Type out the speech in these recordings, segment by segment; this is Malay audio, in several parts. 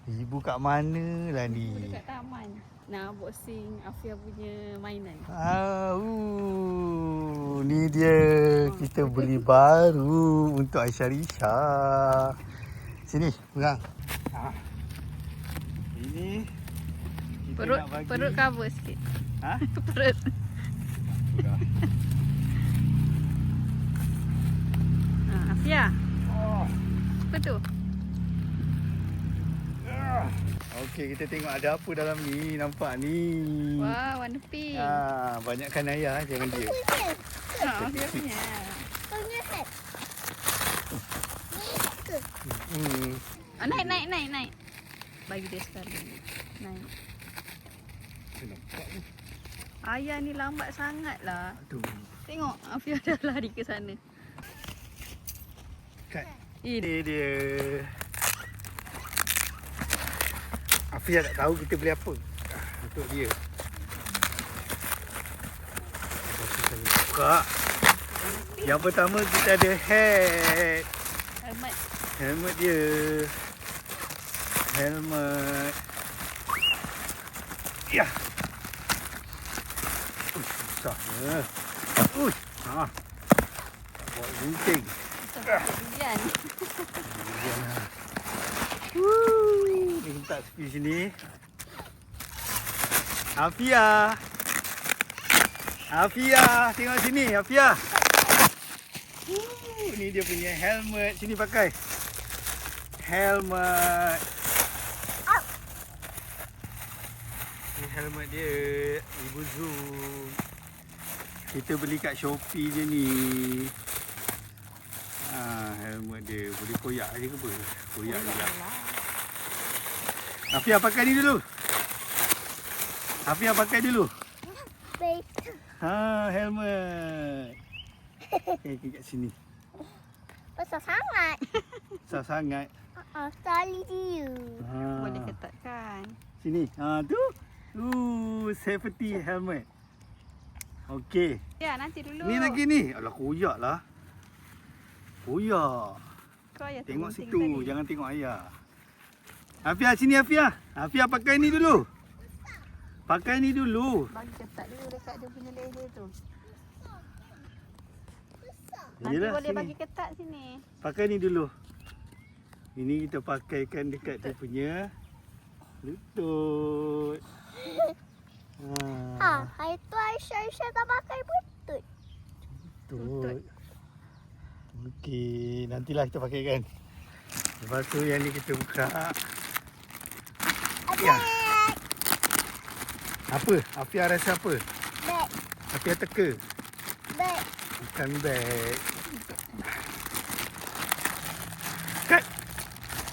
Ibu kat mana lah ni? Ibu dekat taman. Nak boxing Afia punya mainan. Ni dia. Kita beli baru untuk Aisyah Risha. Sini, pegang. Ini kita Perut nak bagi. perut cover sikit. Ha? Perut. Afia. Oh. Apa tu? Okey, kita tengok ada apa dalam ni. Nampak ni. Wah, warna pink. Banyakkan ayah, jangan dia. Afia punya. Naik. Bagi dia sekali. Naik. Ayah ni lambat sangat lah. Aduh. Tengok, Afia dah lari ke sana. Kat. Ini dia. Afia tak tahu kita beli apa untuk dia. Kita buka. Yang pertama kita ada hat. Helmet dia. Helmet. Ya. Susahnya. Buat gunting. hujan. Ni letak tepi sini. Afia. Tengok sini Afia. Ni dia punya helmet. Sini pakai. Helmet. Ni helmet dia. Ibu zoom. Kita beli kat Shopee je ni. Helmet dia. Boleh koyak je ke apa? Koyak je lah. Afia pakai ni dulu. Helmet. Okay, kat sini. Besar sangat. Besar sangat. Tali dia. Boleh ketatkan. Sini. Tu. Safety helmet. Okey. Ya, nanti dulu. Ni lagi ni. Alah, koyak lah. Koyak. Kau ayah Tengok gunting situ. tadi. Jangan tengok ayah. Afia, sini Afia. Afia pakai ni dulu. Pakai ni dulu. Bagi ketat dulu dekat dia punya leher tu. Nanti Yelah, boleh sini. bagi ketat sini. Pakai ni dulu. Ini kita pakaikan dekat dia punya lutut. Itu Aisyah tak pakai butut. Lutut. Okey, nantilah kita pakaikan. Lepas tu yang ni kita buka. Ya. Apa? Afia rasa apa? Beg. Afia teka. Beg. Bukan beg. Kat.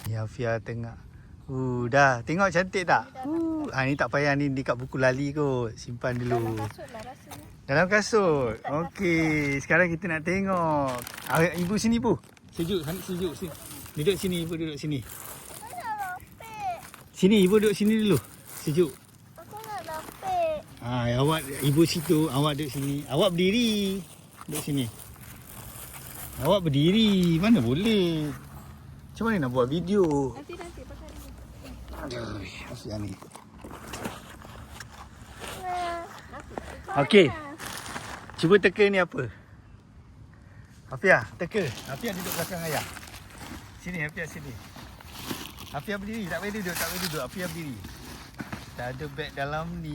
Ni Afia tengok. Dah. Tengok cantik tak? Ni tak payah ni dekat buku lali kot. Simpan dulu. Kasut lah rasanya. Dalam kasut. Okey. Sekarang kita nak tengok. Ibu sini, Bu. Sejuk. Sejuk. Sini. Duduk sini. Ibu duduk sini. Aku nak lapik. Sini. Ibu duduk sini dulu. Sejuk. Aku nak lapik. Awak, ibu situ. Awak duduk sini. Awak berdiri. Duduk sini. Awak berdiri. Mana boleh. Macam mana nak buat video? Nanti pakai dulu. Aduh. Asyik ni. Nah. Okey. Cuba teka ni apa? Afia, teka. Afia duduk belakang ayah. Sini, Afia sini. Afia berdiri. Tak payah duduk. Afia berdiri. Tak ada beg dalam ni.